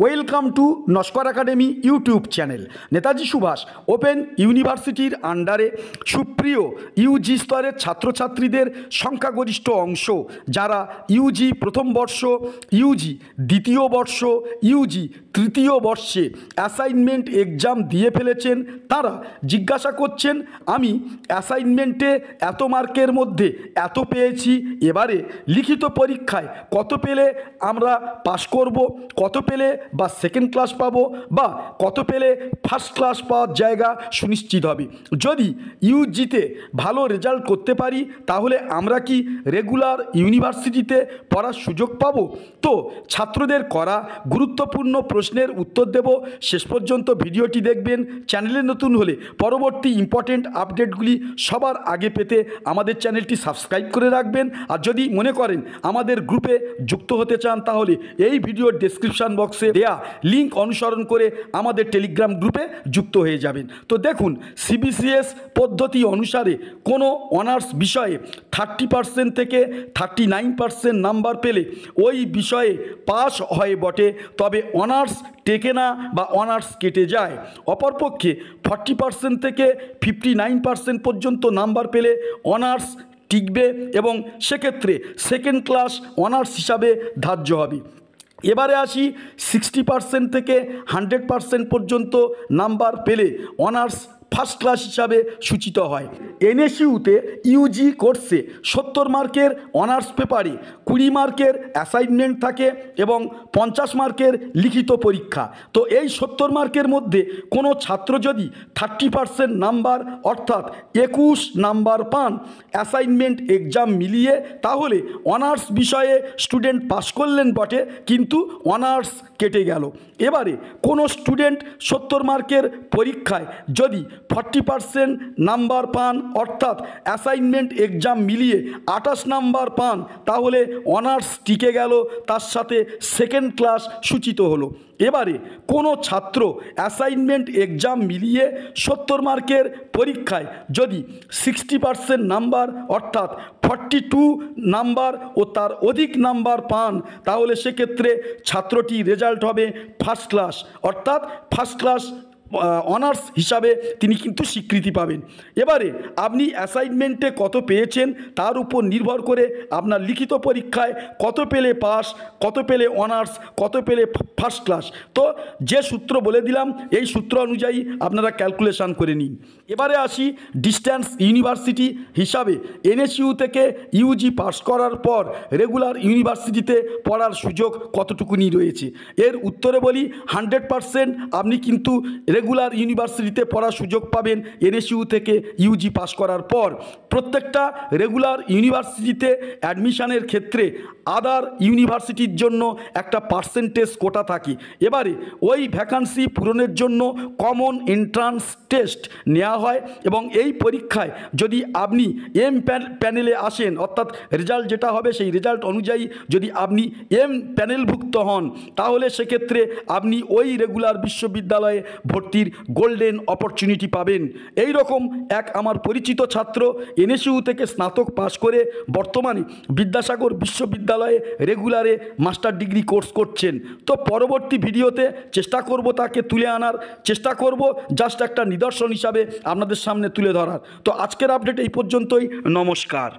Welcome to Naskar academy YouTube channel. Netaji Subhas open ইউনিভার্সিটির আন্ডারে সুপ্রিয় ইউজি স্তরের ছাত্রছাত্রীদের সংখ্যাগরিষ্ঠ অংশ যারা ইউজি প্রথম বর্ষ, ইউজি দ্বিতীয় বর্ষ, ইউজি তৃতীয় বর্ষে অ্যাসাইনমেন্ট এক্সাম দিয়ে ফেলেছেন, তারা জিজ্ঞাসা করছেন আমি অ্যাসাইনমেন্টে এত মার্কের মধ্যে এত পেয়েছি, এবারে লিখিত পরীক্ষায় কত পেলে আমরা পাশ করব, কত পেলে বা সেকেন্ড ক্লাস পাবো বা কত পেলে ফার্স্ট ক্লাস পাওয়ার জায়গা সুনিশ্চিত হবে। যদি ইউজিতে ভালো রেজাল্ট করতে পারি তাহলে আমরা কি রেগুলার ইউনিভার্সিটিতে পড়ার সুযোগ পাবো? তো ছাত্রদের করা গুরুত্বপূর্ণ প্রশ্নের উত্তর দেব। শেষ পর্যন্ত ভিডিওটি দেখবেন। চ্যানেলে নতুন হলে পরবর্তী ইম্পর্টেন্ট আপডেটগুলি সবার আগে পেতে আমাদের চ্যানেলটি সাবস্ক্রাইব করে রাখবেন। আর যদি মনে করেন আমাদের গ্রুপে যুক্ত হতে চান তাহলে এই ভিডিওর ডেসক্রিপশন বক্সে দেয়া লিঙ্ক অনুসরণ করে আমাদের টেলিগ্রাম গ্রুপে যুক্ত হয়ে যাবেন। তো দেখুন, সিবিসিএস পদ্ধতি অনুসারে কোনো অনার্স বিষয়ে 30% থেকে 39% নাম্বার পেলে ওই বিষয়ে পাস হয় বটে, তবে অনার্স টেকে না বা অনার্স কেটে যায়। অপরপক্ষে 40% থেকে 59% পর্যন্ত নাম্বার পেলে অনার্স টিকবে এবং সেক্ষেত্রে সেকেন্ড ক্লাস অনার্স হিসাবে ধার্য হবে। এবারে আসি 60% থেকে 100% পর্যন্ত নাম্বার পেলে অনার্স ফার্স্ট ক্লাস হিসাবে সূচিত হয়। এনএসইউতে ইউজি কোর্সে 70 মার্কের অনার্স পেপারে 20 মার্কের অ্যাসাইনমেন্ট থাকে এবং 50 মার্কের লিখিত পরীক্ষা। তো এই 70 মার্কের মধ্যে কোনো ছাত্র যদি 30% নাম্বার অর্থাৎ 21 নাম্বার পান অ্যাসাইনমেন্ট এক্সাম মিলিয়ে, তাহলে অনার্স বিষয়ে স্টুডেন্ট পাস করলেন বটে, কিন্তু অনার্স কেটে গেল। এবারে কোনো স্টুডেন্ট 70 মার্কের পরীক্ষায় যদি 40% নাম্বার পান অর্থাৎ অ্যাসাইনমেন্ট এক্সাম মিলিয়ে 28 নাম্বার পান, তাহলে অনার্স টিকে গেল, তার সাথে সেকেন্ড ক্লাস সূচিত হলো। এবারে কোনো ছাত্র অ্যাসাইনমেন্ট এক্সাম মিলিয়ে 70 মার্কের পরীক্ষায় যদি 60% নাম্বার অর্থাৎ 42 নাম্বার ও তার অধিক নাম্বার পান, তাহলে সেক্ষেত্রে ছাত্রটি রেজাল্ট হবে ফার্স্ট ক্লাস অর্থাৎ ফার্স্ট ক্লাস অনার্স হিসাবে তিনি কিন্তু স্বীকৃতি পাবেন। এবারে আপনি অ্যাসাইনমেন্টে কত পেয়েছেন তার উপর নির্ভর করে আপনার লিখিত পরীক্ষায় কত পেলে পাস, কত পেলে অনার্স, কত পেলে ফার্স্ট ক্লাস। তো যে সূত্র বলে দিলাম এই সূত্র অনুযায়ী আপনারা ক্যালকুলেশন করে নিন। এবারে আসি ডিস্ট্যান্স ইউনিভার্সিটি হিসাবে এনএসইউ থেকে ইউজি পাস করার পর রেগুলার ইউনিভার্সিটিতে পড়ার সুযোগ কতটুকুনি রয়েছে। এর উত্তরে বলি 100% আপনি কিন্তু রেগুলার ইউনিভার্সিটিতে পড়ার সুযোগ পাবেন এনএসইউ থেকে ইউজি পাস করার পর। প্রত্যেকটা রেগুলার ইউনিভার্সিটিতে অ্যাডমিশনের ক্ষেত্রে আদার ইউনিভার্সিটির জন্য একটা পার্সেন্টেজ কোটা থাকে। এবারে ওই ভ্যাকান্সি পূরণের জন্য কমন এন্ট্রান্স টেস্ট নেওয়া হয় এবং এই পরীক্ষায় যদি আপনি এম প্যানেলে আসেন অর্থাৎ রেজাল্ট যেটা হবে সেই রেজাল্ট অনুযায়ী যদি আপনি এম প্যানেলভুক্ত হন, তাহলে সেক্ষেত্রে আপনি ওই রেগুলার বিশ্ববিদ্যালয়ে ভর্তির গোল্ডেন অপরচুনিটি পাবেন। এই রকম এক আমার পরিচিত ছাত্র এনএসইউ থেকে স্নাতক পাশ করে বর্তমানে বিদ্যাসাগর বিশ্ববিদ্যালয়ে রেগুলারে মাস্টার ডিগ্রি কোর্স করছেন। তো পরবর্তী ভিডিওতে চেষ্টা করব তাকে তুলে আনার চেষ্টা করব, জাস্ট একটা নিদর্শন হিসাবে আপনাদের সামনে তুলে ধরার। তো আজকের আপডেট এই পর্যন্তই। নমস্কার।